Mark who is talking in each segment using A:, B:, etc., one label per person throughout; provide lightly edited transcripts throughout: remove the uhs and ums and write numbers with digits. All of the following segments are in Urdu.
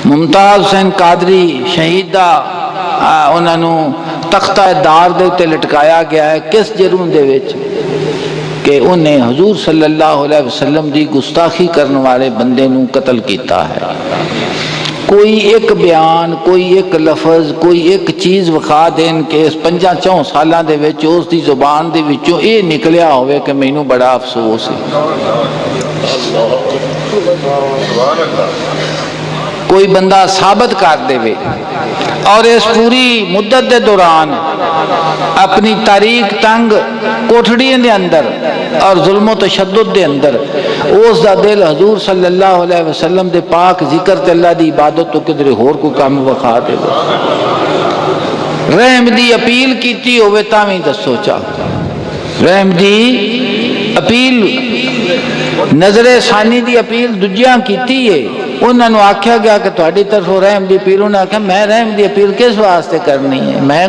A: ممتاز حسین قادری شہیدہ انہوں نے تختہ دار دے تے لٹکایا گیا ہے کس جرم دے وچ کہ انہیں حضور صلی اللہ علیہ وسلم دی گستاخی کرنے والے بندے نو قتل کیتا ہے۔ کوئی ایک بیان، کوئی ایک لفظ، کوئی ایک چیز وکھا دین کہ اس 5-4 سالاں دے وچ اس دی زبان دے وچوں اے نکلیا ہوئے کہ مینوں بڑا افسوس ہے۔ کوئی بندہ ثابت کر دے وے اور اس پوری مدت دے دوران اپنی تاریخ تنگ کوٹھڑیاں دے اندر اور ظلم و تشدد دے اندر اس دا دل حضور صلی اللہ علیہ وسلم دے پاک ذکر تے اللہ دی عبادت تو کدھر ہور کو کام وکھا دے رحم دی اپیل کیتی ہوئے تاویں دسو چا رحم دی اپیل نظر ثانی دی اپیل دجیاں کیتی ہے انہوں نے آکھیا گیا کہ تہاڈی طرف رحم دی اپیل انہوں نے آکھیا میں رحم دی اپیل کس واسطے کرنی ہے میں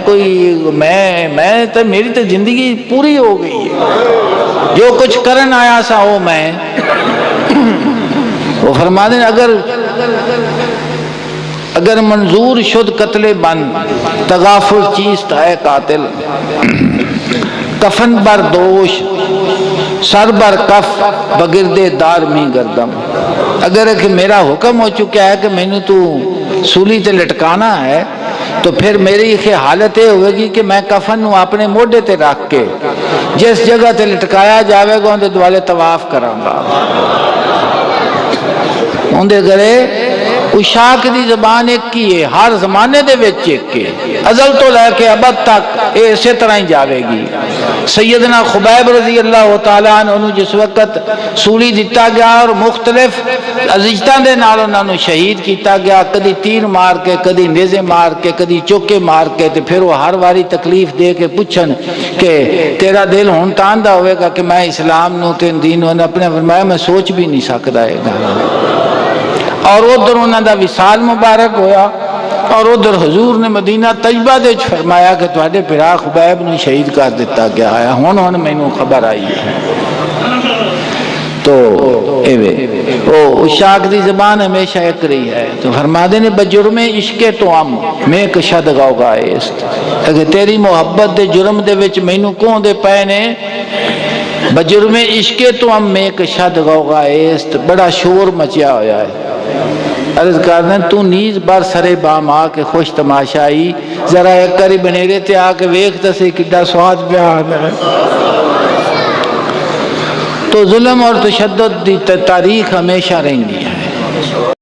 A: تو میری تو زندگی پوری ہو گئی ہے جو کچھ کرن آیا سا وہ میں وہ فرما دیں اگر منظور شد قتل بن تغافل چیست ہے قاتل کفن بر دوش سر بر کف بگردے دار میں گردم اگر کہ میرا حکم ہو چکا ہے کہ میں نے تو سولی تے لٹکانا ہے تو پھر میری حالت یہ ہوئے گی کہ میں کفن نو اپنے موڈے تے رکھ کے جس جگہ تے لٹکایا جاوے گا اندے دوالے طواف کروں گا اندے گرے اشاک دی زبان ایک کی ہے ہر زمانے دے وچ ایک کے ازل تو لے کے ابد تک اسی طرح ہی جاوے گی۔ سیدنا خبیب رضی اللہ تعالیٰ عنہ جس وقت سولی دیتا گیا اور مختلف عزیزتاں دے نال انہاں نو شہید کیتا گیا کدی تیر مار کے کدی نیزے مار کے کدی چوکے مار کے تے پھر وہ ہر واری تکلیف دے کے پوچھن کہ تیرا دل ہن تاندا ہوئے گا کہ میں اسلام نو تے دین نو اپنے فرمایا میں سوچ بھی نہیں سکدا ہے اور ادھر انہوں دا وصال مبارک ہویا اور ادھر حضور نے مدینہ طیبہ دے فرمایا کہ تواڈے بھرا خبیب نے شہید کر دیتا گیا ہے ہن مینوں خبر آئی ہے تو اشاک دی زبان ہمیشہ ایک رہی ہے تو فرما دینے بجرم عشق تو ام میں کشد غوغا است اگر تیری محبت دے جرم دے وچ مینوں کون دے پے نے بجرم عشق تو ام میں کشد غوغا است بڑا شور مچیا ہویا ہے عرض کردیں تو نیز بر سرے بام آ کے خوش تماشائی ذرا ایک کری بنیرے تے آ کے ویکھتا سے کڈا سواد بیان ہے تو ظلم اور تشدد دی تاریخ ہمیشہ رہنی ہے۔